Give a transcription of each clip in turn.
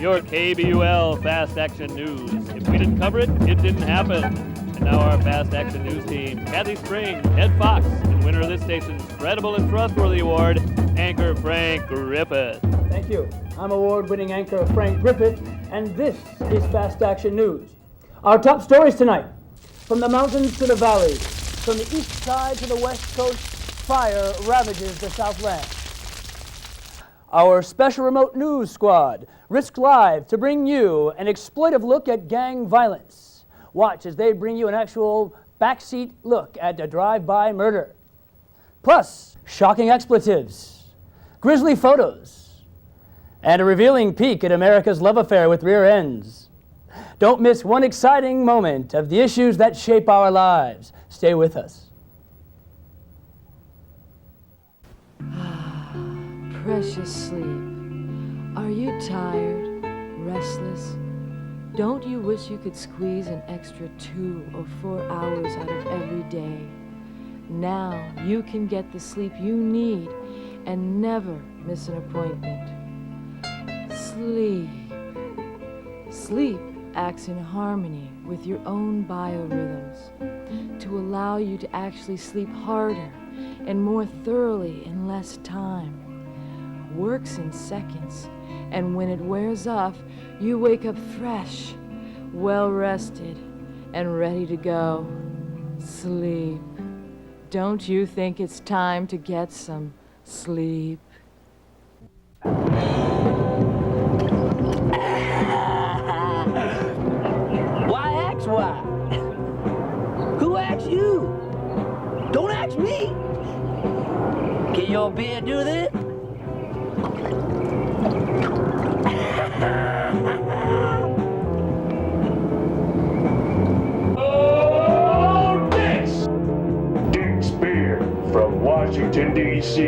your KBUL Fast Action News. If we didn't cover it, it didn't happen. And now our Fast Action News team, Kathy Spring, Ed Fox, and winner of this station's Credible and Trustworthy Award, anchor Frank Griffith. Thank you. I'm award-winning anchor Frank Griffith, and this is Fast Action News. Our top stories tonight: from the mountains to the valleys, from the east side to the west coast, fire ravages the Southland. Our special remote news squad risked live to bring you an exploitive look at gang violence. Watch as they bring you an actual backseat look at a drive-by murder. Plus, shocking expletives, grisly photos, and a revealing peek at America's love affair with rear ends. Don't miss one exciting moment of the issues that shape our lives. Stay with us. Precious sleep. Are you tired, restless? Don't you wish you could squeeze an extra 2 or 4 hours out of every day? Now you can get the sleep you need and never miss an appointment. Sleep. Sleep acts in harmony with your own biorhythms to allow you to actually sleep harder and more thoroughly in less time. Works in seconds, and when it wears off, you wake up fresh, well rested, and ready to go. Sleep. Don't you think it's time to get some sleep? Why ask why? Who asked you? Don't ask me. Can your beard do this? Oh, Dick's beer from Washington, D.C.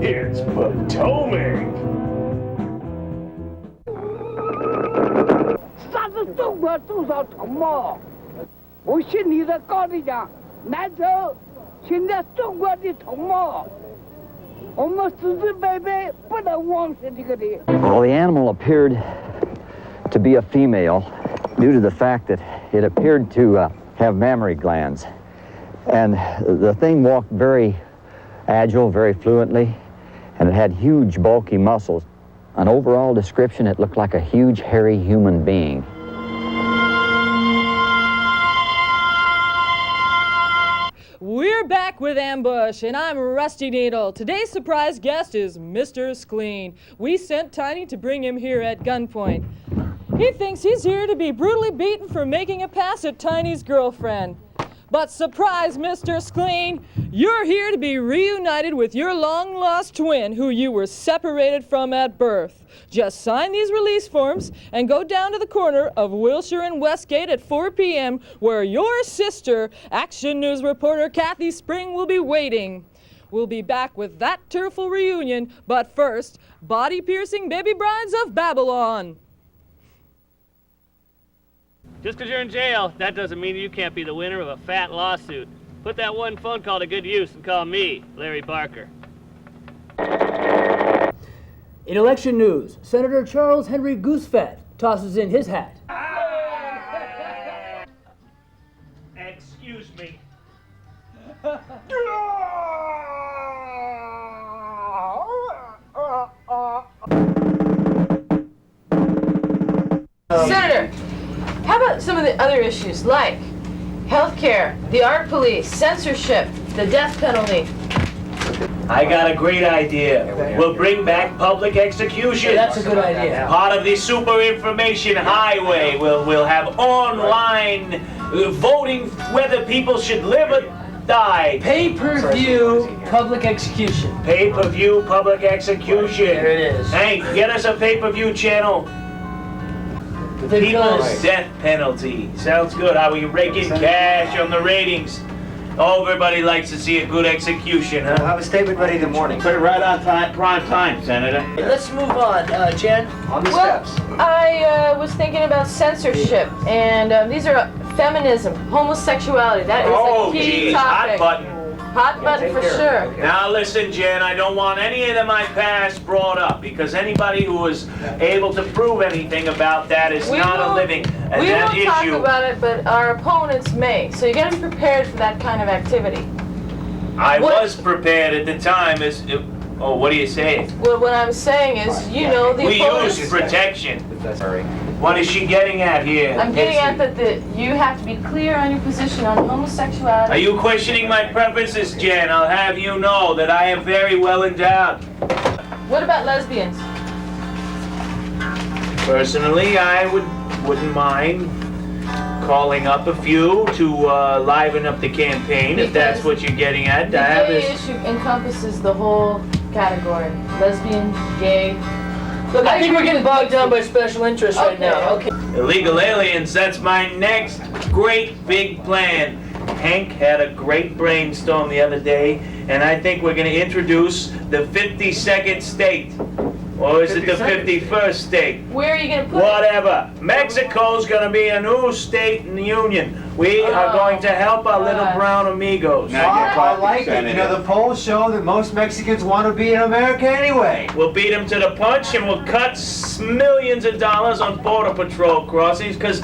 It's Potomac. Well, the animal appeared to be a female due to the fact that it appeared to have mammary glands. And the thing walked very agile, very fluently, and it had huge, bulky muscles. An overall description, it looked like a huge, hairy human being. We're back with Ambush, and I'm Rusty Needle. Today's surprise guest is Mr. Skleen. We sent Tiny to bring him here at gunpoint. He thinks he's here to be brutally beaten for making a pass at Tiny's girlfriend. But surprise, Mr. Skleen, you're here to be reunited with your long-lost twin who you were separated from at birth. Just sign these release forms and go down to the corner of Wilshire and Westgate at 4 p.m. where your sister, Action News reporter Kathy Spring, will be waiting. We'll be back with that tearful reunion, but first, body-piercing baby brides of Babylon. Just because you're in jail, that doesn't mean you can't be the winner of a fat lawsuit. Put that one phone call to good use and call me, Larry Barker. In election news, Senator Charles Henry Goosefat tosses in his hat. Excuse me. Senator, how about some of the other issues like healthcare, the art police, censorship, the death penalty? I got a great idea. We'll bring back public execution. That's a good idea. Part of the super information highway. We'll have online voting whether people should live or die. Pay-per-view public execution. Pay-per-view public execution. There it is. Hey, get us a pay-per-view channel. People's death penalty. Sounds good. How we rake in cash on the ratings. Oh, everybody likes to see a good execution, huh? We'll have a statement ready in the morning. Put it right on time, prime time, Senator. Let's move on, Jen. On the steps. I was thinking about censorship, and these are feminism, homosexuality. That is a key geez, hot topic. button. Hot button for sure. Now listen, Jen, I don't want any of my past brought up, because anybody who was able to prove anything about that is not a living. And We that won't talk issue. about it, but our opponents may. So you gotta be prepared for that kind of activity. I was prepared at the time. Oh, what are you saying? Well, what I'm saying is, you know, the We opponents... use protection. Sorry. What is she getting at here? I'm getting at that you have to be clear on your position on homosexuality. Are you questioning my preferences, Jen? I'll have you know that I am very well endowed. What about lesbians? Personally, I wouldn't mind calling up a few to liven up the campaign, if that's Because what you're getting at. The gay issue encompasses the whole category. Lesbian, gay. Look, I think we're getting bogged down by special interests right now. Okay. Illegal aliens, that's my next great big plan. Hank had a great brainstorm the other day, and I think we're going to introduce the 52nd state. Or is it the 51st state? Where are you going to put it? Whatever. Mexico's going to be a new state in the Union. We are going to help our little brown amigos. I like it. You know, the polls show that most Mexicans want to be in America anyway. We'll beat them to the punch, and we'll cut millions of dollars on Border Patrol crossings, because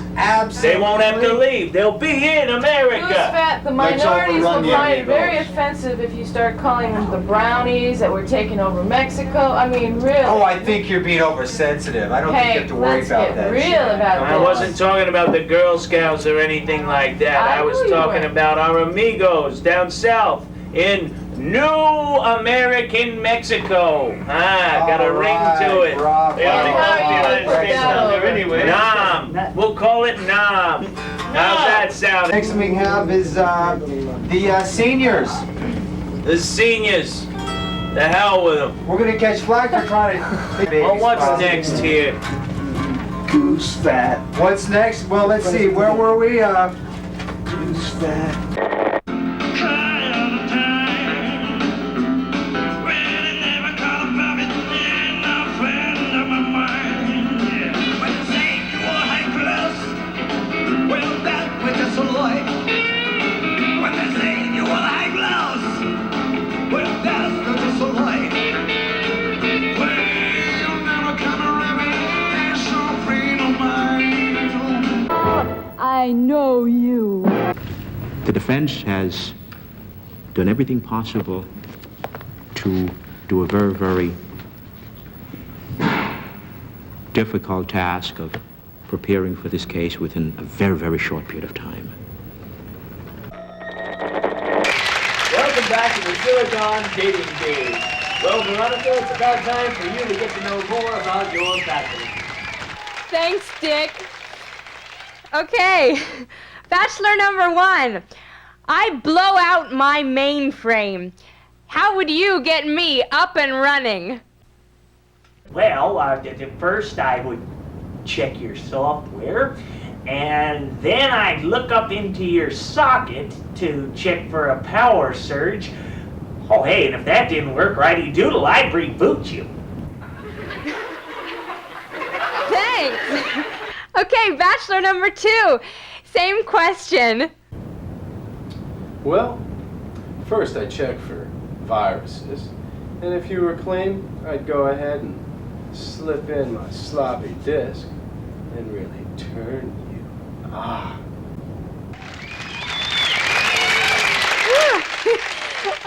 they won't have to leave. They'll be in America. Who's fat? The Let's minorities will overrun the find it very amigos. offensive if you start calling them the brownies that were taking over Mexico. I mean, really. Oh, I think you're being oversensitive. I don't think you have to worry let's about get that. real shit. about I this. wasn't talking about the Girl Scouts or anything like that. I I was knew you talking weren't. about our amigos down south in New American Mexico. Got a ring to it. Bravo. They only How call are it the you United gonna put States that down there over? anyway. Nam. We'll call it Nam. How's that sound? Next we have is the seniors. The seniors. The hell with them. We're gonna catch flack for trying to. Well, what's next here? Goose fat. What's next? Well, let's see. Where were we? Goose fat. I know you. The defense has done everything possible to do a very, very difficult task of preparing for this case within a very, very short period of time. Welcome back to the Silicon Dating Days. Well, Veronica, it's about time for you to get to know more about your faculty. Thanks, Dick. Okay, bachelor number 1. I blow out my mainframe. How would you get me up and running? Well, first I would check your software, and then I'd look up into your socket to check for a power surge. Oh, hey, and if that didn't work righty doodle, I'd reboot you. Thanks. Okay, bachelor number 2. Same question. Well, first I check for viruses, and if you were clean, I'd go ahead and slip in my sloppy disk and really turn you.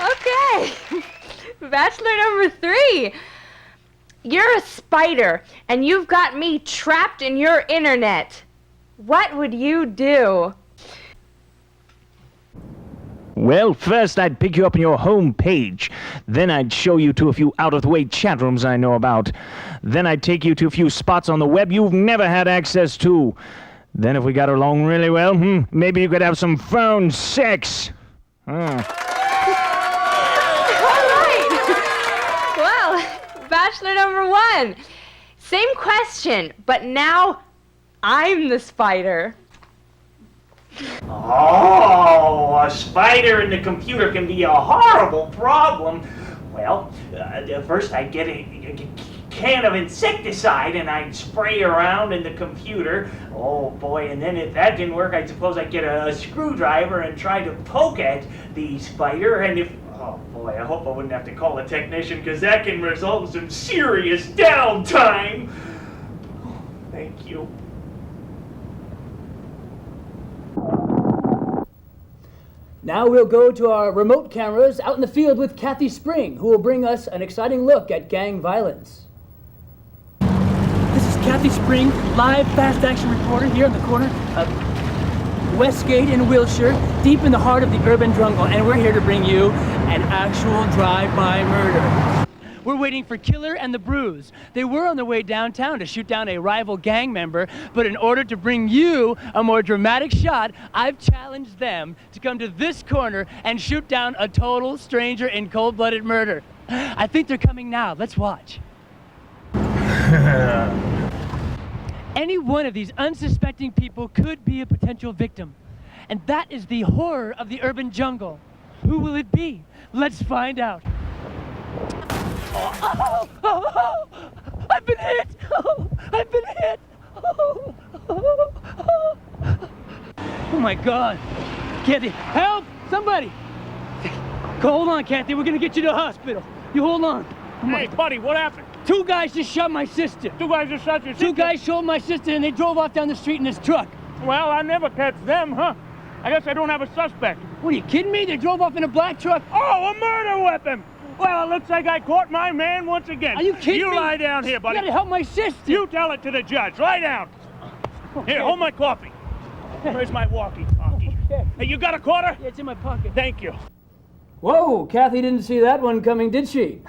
Okay. Bachelor number 3. You're a spider, and you've got me trapped in your internet. What would you do? Well, first I'd pick you up on your home page. Then I'd show you to a few out-of-the-way chat rooms I know about. Then I'd take you to a few spots on the web you've never had access to. Then if we got along really well, maybe you could have some phone sex. All right. Well, bachelor number 1. Same question, but now I'm the spider. Oh, a spider in the computer can be a horrible problem. Well, first I'd can of insecticide and I'd spray around in the computer. Oh boy, and then if that didn't work, I suppose I'd get a screwdriver and try to poke at the spider, and if, oh boy, I hope I wouldn't have to call a technician, because that can result in some serious downtime. Thank you. Now we'll go to our remote cameras out in the field with Kathy Spring, who will bring us an exciting look at gang violence. This is Kathy Spring, live fast action reporter here in the corner of Westgate in Wilshire, deep in the heart of the urban jungle, and we're here to bring you an actual drive-by murder. We're waiting for Killer and the Bruise. They were on their way downtown to shoot down a rival gang member, but in order to bring you a more dramatic shot, I've challenged them to come to this corner and shoot down a total stranger in cold-blooded murder. I think they're coming now. Let's watch. Any one of these unsuspecting people could be a potential victim, and that is the horror of the urban jungle. Who will it be? Let's find out. Oh, oh, oh, oh, I've been hit! Oh, I've been hit! Oh, oh, oh. Oh my God! Kathy, help! Somebody! Hold on, Kathy, we're gonna get you to the hospital. You hold on. Hey, buddy, what happened? Two guys just shot my sister. Two guys just shot your sister? Two guys shot my sister and they drove off down the street in this truck. Well, I never catch them, huh? I guess I don't have a suspect. What, are you kidding me? They drove off in a black truck. Oh, a murder weapon! Well, it looks like I caught my man once again. Are you kidding me? You lie down here, buddy. You gotta help my sister. You tell it to the judge. Lie down. Okay. Here, hold my coffee. Where's my walkie-talkie? Okay. Hey, you got a quarter? Yeah, it's in my pocket. Thank you. Whoa, Kathy didn't see that one coming, did she?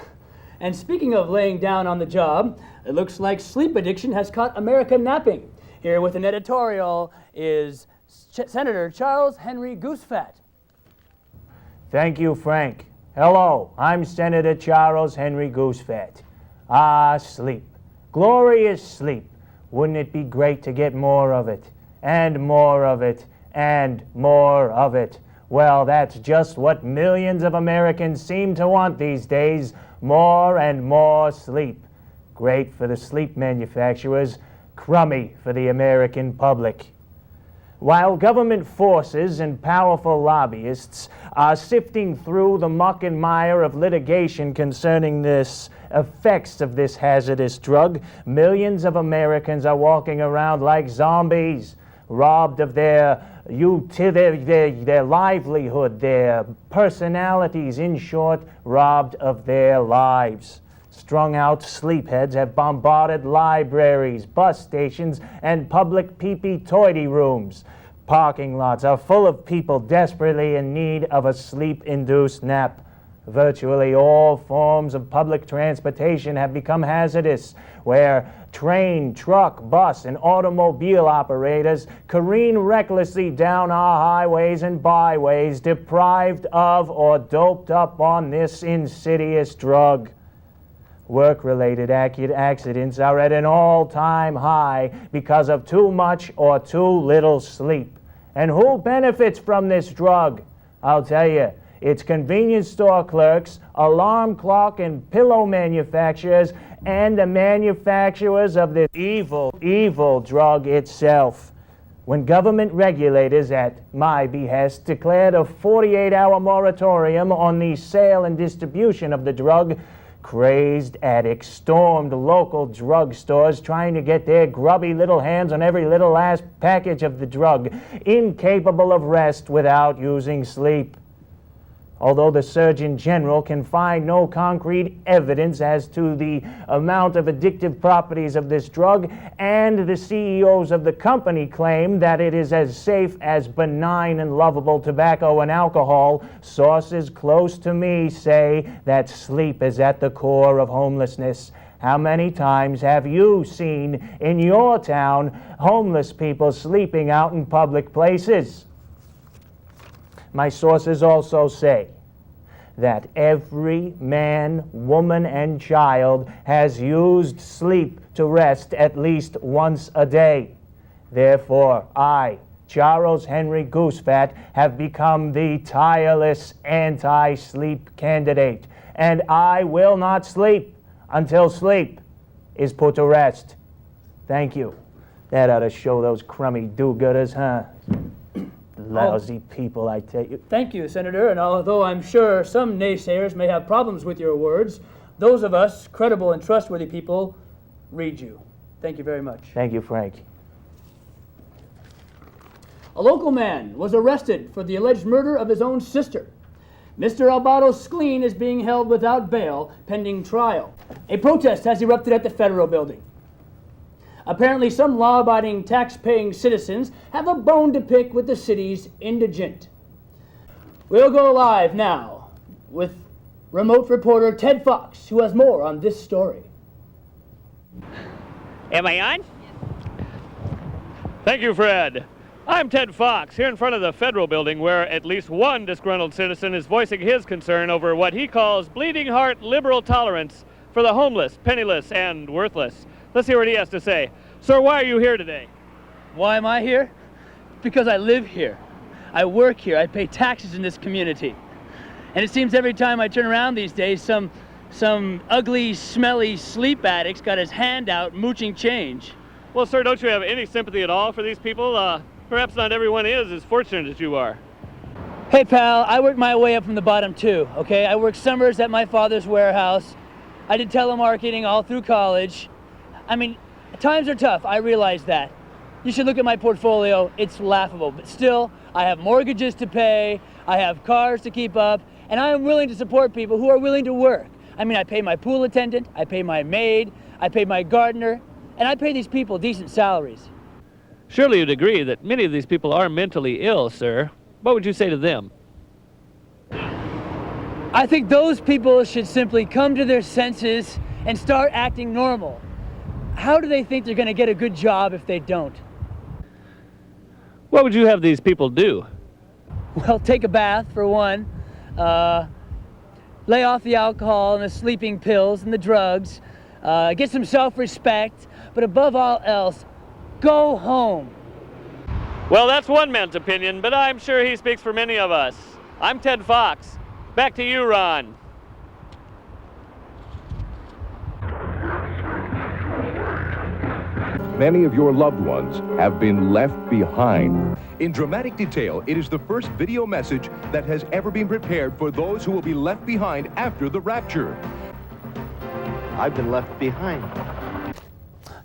And speaking of laying down on the job, it looks like sleep addiction has caught America napping. Here with an editorial is Senator Charles Henry Goosefat. Thank you, Frank. Hello, I'm Senator Charles Henry Goosefat. Ah, sleep. Glorious sleep. Wouldn't it be great to get more of it? And more of it. And more of it. Well, that's just what millions of Americans seem to want these days. More and more sleep. Great for the sleep manufacturers. Crummy for the American public. While government forces and powerful lobbyists are sifting through the muck and mire of litigation concerning this effects of this hazardous drug, millions of Americans are walking around like zombies, robbed of their livelihood, their personalities, in short, robbed of their lives. Strung-out sleepheads have bombarded libraries, bus stations, and public pee-pee-toity rooms. Parking lots are full of people desperately in need of a sleep-induced nap. Virtually all forms of public transportation have become hazardous, where train, truck, bus, and automobile operators careen recklessly down our highways and byways, deprived of or doped up on this insidious drug. Work-related accidents are at an all-time high because of too much or too little sleep. And who benefits from this drug? I'll tell you, it's convenience store clerks, alarm clock and pillow manufacturers, and the manufacturers of this evil, evil drug itself. When government regulators, at my behest, declared a 48-hour moratorium on the sale and distribution of the drug, crazed addicts stormed local drugstores trying to get their grubby little hands on every little last package of the drug, incapable of rest without using sleep. Although the Surgeon General can find no concrete evidence as to the amount of addictive properties of this drug, and the CEOs of the company claim that it is as safe as benign and lovable tobacco and alcohol, sources close to me say that sleep is at the core of homelessness. How many times have you seen in your town homeless people sleeping out in public places? My sources also say that every man, woman, and child has used sleep to rest at least once a day. Therefore, I, Charles Henry Goosefat, have become the tireless anti-sleep candidate, and I will not sleep until sleep is put to rest. Thank you. That ought to show those crummy do-gooders, huh? Lousy people, I tell you. Thank you, Senator, and although I'm sure some naysayers may have problems with your words, those of us, credible and trustworthy people, read you. Thank you very much. Thank you, Frank. A local man was arrested for the alleged murder of his own sister. Mr. Albado's spleen is being held without bail pending trial. A protest has erupted at the Federal Building. Apparently, some law-abiding, tax-paying citizens have a bone to pick with the city's indigent. We'll go live now with remote reporter Ted Fox, who has more on this story. Am I on? Thank you, Fred. I'm Ted Fox, here in front of the Federal Building, where at least one disgruntled citizen is voicing his concern over what he calls bleeding heart liberal tolerance for the homeless, penniless, and worthless. Let's hear what he has to say. Sir, why are you here today? Why am I here? Because I live here. I work here. I pay taxes in this community. And it seems every time I turn around these days, some ugly, smelly sleep addict's got his hand out mooching change. Well, sir, don't you have any sympathy at all for these people? Perhaps not everyone is as fortunate as you are. Hey, pal, I worked my way up from the bottom, too, okay? I worked summers at my father's warehouse. I did telemarketing all through college. I mean, times are tough, I realize that. You should look at my portfolio, it's laughable. But still, I have mortgages to pay, I have cars to keep up, and I am willing to support people who are willing to work. I mean, I pay my pool attendant, I pay my maid, I pay my gardener, and I pay these people decent salaries. Surely you'd agree that many of these people are mentally ill, sir. What would you say to them? I think those people should simply come to their senses and start acting normal. How do they think they're going to get a good job if they don't? What would you have these people do? Well, take a bath, for one. Lay off the alcohol and the sleeping pills and the drugs. Get some self-respect. But above all else, go home. Well, that's one man's opinion, but I'm sure he speaks for many of us. I'm Ted Fox. Back to you, Ron. Many of your loved ones have been left behind. In dramatic detail, it is the first video message that has ever been prepared for those who will be left behind after the rapture. I've been left behind.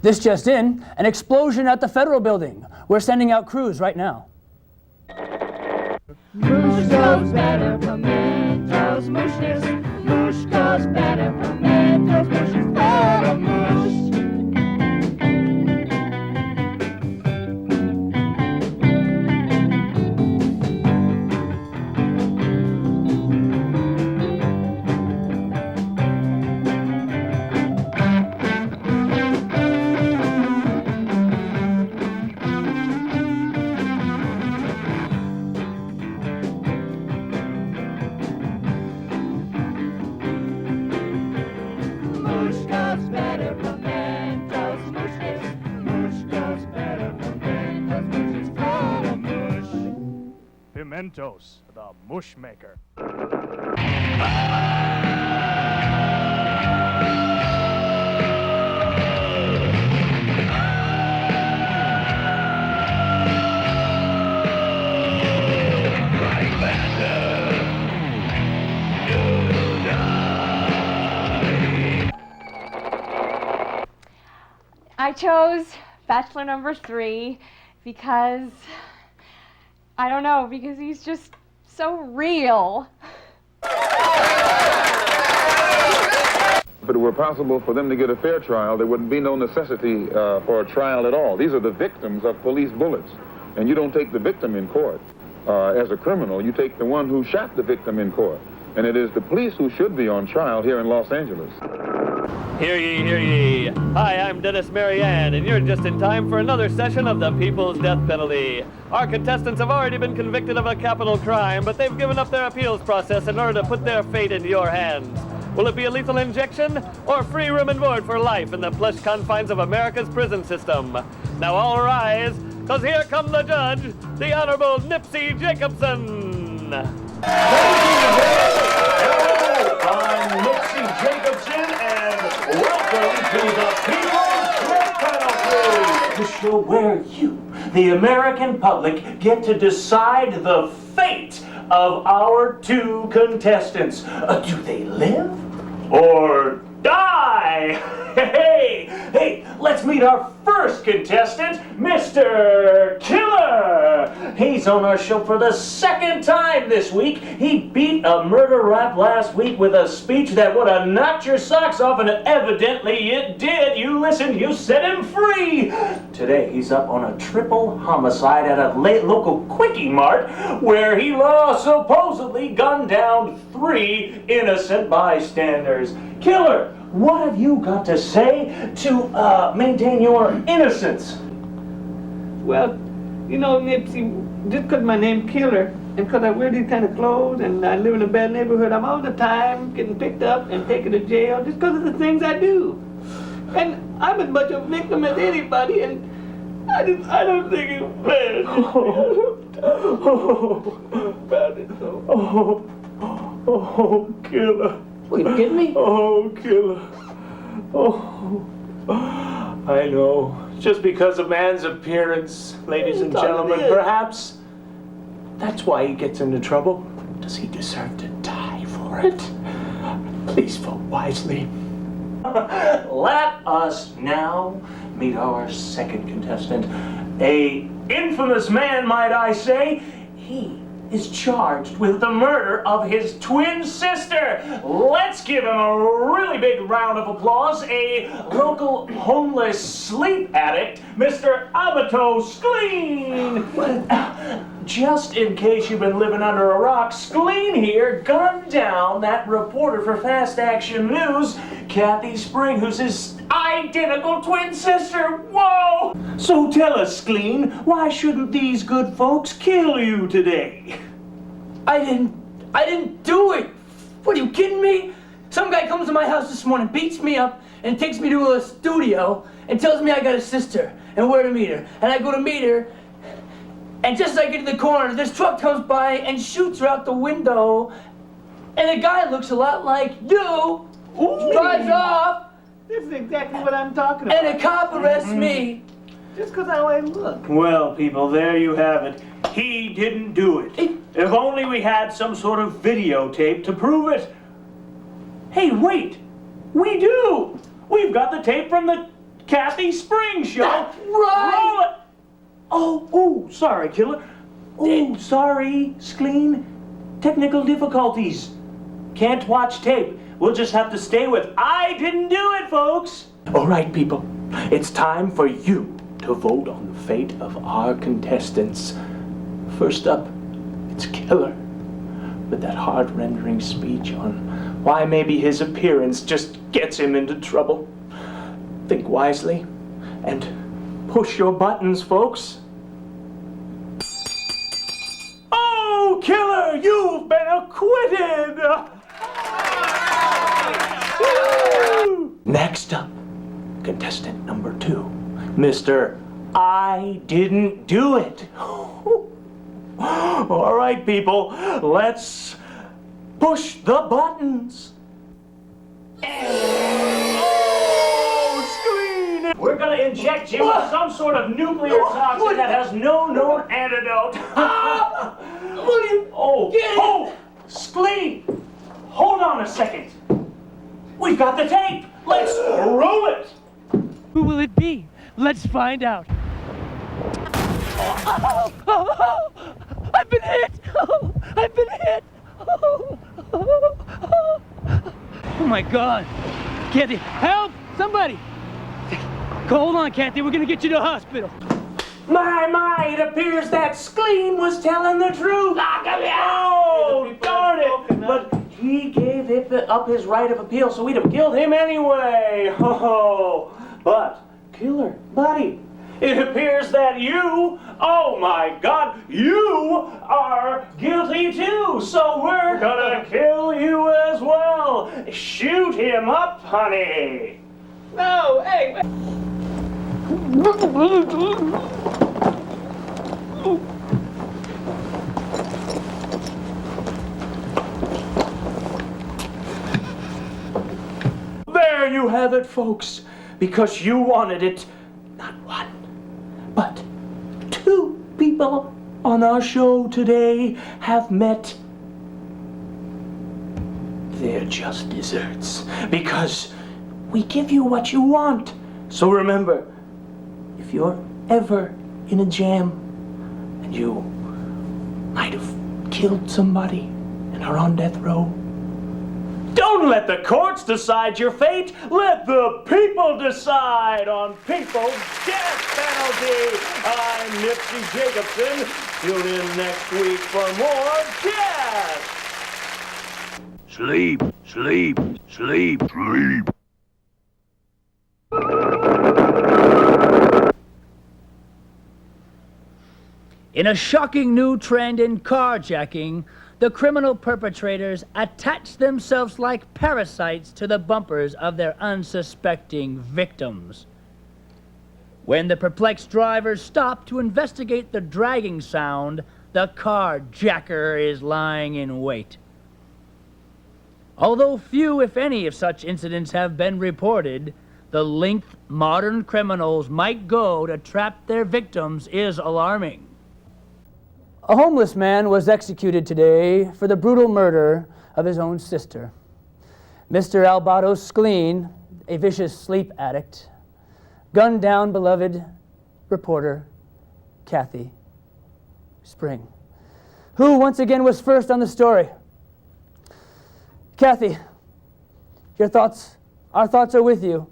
This just in, an explosion at the Federal Building. We're sending out crews right now. Moosh goes better, pimentos, mooshes. Moosh goes better, pimentos, mooshes. Oh, moosh. Pimentos, the mush maker. I chose Bachelor number 3 because, I don't know, because he's just so real. If it were possible for them to get a fair trial, there would be no necessity for a trial at all. These are the victims of police bullets, and you don't take the victim in court as a criminal. You take the one who shot the victim in court, and it is the police who should be on trial here in Los Angeles. Hear ye, hear ye. Hi, I'm Dennis Marianne, and you're just in time for another session of the People's Death Penalty. Our contestants have already been convicted of a capital crime, but they've given up their appeals process in order to put their fate into your hands. Will it be a lethal injection or free room and board for life in the plush confines of America's prison system? Now all rise, because here comes the judge, the Honorable Nipsey Jacobson. I'm Nipsey Jacobson, and welcome to the People's Death Penalty, the show where you, the American public, get to decide the fate of our two contestants. Do they live or die? Hey, let's meet our first contestant, Mr. Killer. He's on our show for the second time this week. He beat a murder rap last week with a speech that would have knocked your socks off, and evidently it did. You listened, you set him free. Today he's up on a triple homicide at a local Quickie Mart where he supposedly gunned down 3 innocent bystanders. Killer, what have you got to say to maintain your innocence? Well, you know, Nipsey, just because my name's Killer, and because I wear these kind of clothes, and I live in a bad neighborhood, I'm all the time getting picked up and taken to jail just because of the things I do. And I'm as much a victim as anybody, and I don't think it's fair. Killer. Wait, you kidding me? Oh, Killer. Oh, I know. Just because of man's appearance, ladies and gentlemen, perhaps that's why he gets into trouble. Does he deserve to die for it? Please vote wisely. Let us now meet our second contestant. A infamous man, might I say. He is charged with the murder of his twin sister. Let's give him a really big round of applause. A local homeless sleep addict, Mr. Abato Skleen. Just in case you've been living under a rock, Skleen here gunned down that reporter for Fast Action News, Kathy Spring, who's his identical twin sister. Whoa! So tell us, Skleen, why shouldn't these good folks kill you today? I didn't do it. What, are you kidding me? Some guy comes to my house this morning, beats me up, and takes me to a studio and tells me I got a sister and where to meet her. And I go to meet her, and just as I get to the corner, this truck comes by and shoots her out the window, and the guy looks a lot like you, drives off. This is exactly what I'm talking about. And a cop arrests me. Just because how I look. Well, people, there you have it. He didn't do it. If only we had some sort of videotape to prove it. Hey, wait. We do. We've got the tape from the Kathy Spring show. That's right. Roll it. Oh, sorry, Killer. Oh, sorry, Skleen. Technical difficulties. Can't watch tape. We'll just have to stay with I didn't do it, folks. All right, people. It's time for you to vote on the fate of our contestants. First up, it's Killer, with that heart-rendering speech on why maybe his appearance just gets him into trouble. Think wisely and push your buttons, folks. Oh, Killer, you've been acquitted! Next up, contestant number 2, Mr. I didn't do it. All right, people, let's push the buttons. Oh, Skleen! We're gonna inject you with some sort of nuclear toxin that has no known antidote. What are you? Oh, Skleen! Hold on a second. We've got the tape. Let's roll it. Who will it be? Let's find out. I've been hit! I've been hit! Oh my God! Kathy, help! Somebody! Hold on, Kathy, we're gonna get you to the hospital. My, it appears that Skleen was telling the truth. Oh, darn it! But he gave up his right of appeal, so we'd have killed him anyway. Oh, but, Killer, buddy, it appears that you, oh my God, you are guilty too, so we're gonna kill you as well. Shoot him up, honey. No, hey! There you have it, folks. because you wanted it. Not one, but two people on our show today have met their just desserts because we give you what you want. So remember, if you're ever in a jam and you might have killed somebody and are on death row, don't let the courts decide your fate. Let the people decide on people's death penalty. I'm Nipsey Jacobson. Tune in next week for more Death. Sleep, sleep, sleep, sleep. In a shocking new trend in carjacking, the criminal perpetrators attach themselves like parasites to the bumpers of their unsuspecting victims. When the perplexed drivers stop to investigate the dragging sound, the carjacker is lying in wait. Although few, if any, of such incidents have been reported, the length modern criminals might go to trap their victims is alarming. A homeless man was executed today for the brutal murder of his own sister. Mr. Alberto Skleen, a vicious sleep addict, gunned down beloved reporter Kathy Spring, who once again was first on the story. Kathy, our thoughts are with you,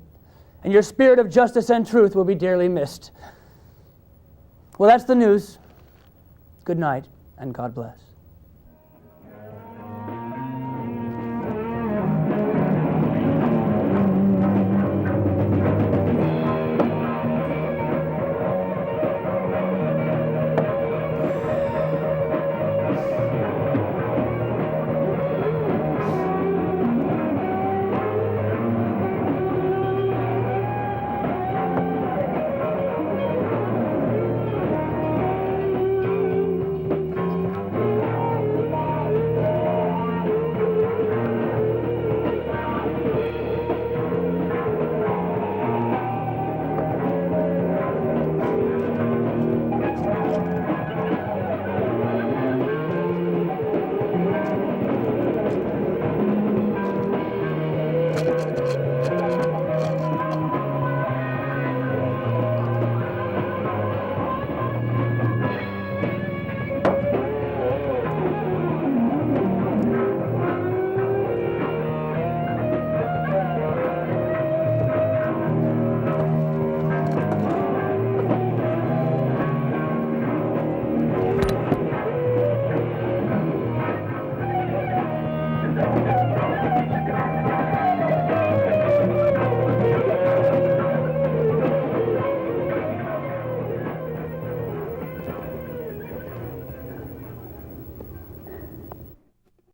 and your spirit of justice and truth will be dearly missed. Well, that's the news. Good night, and God bless.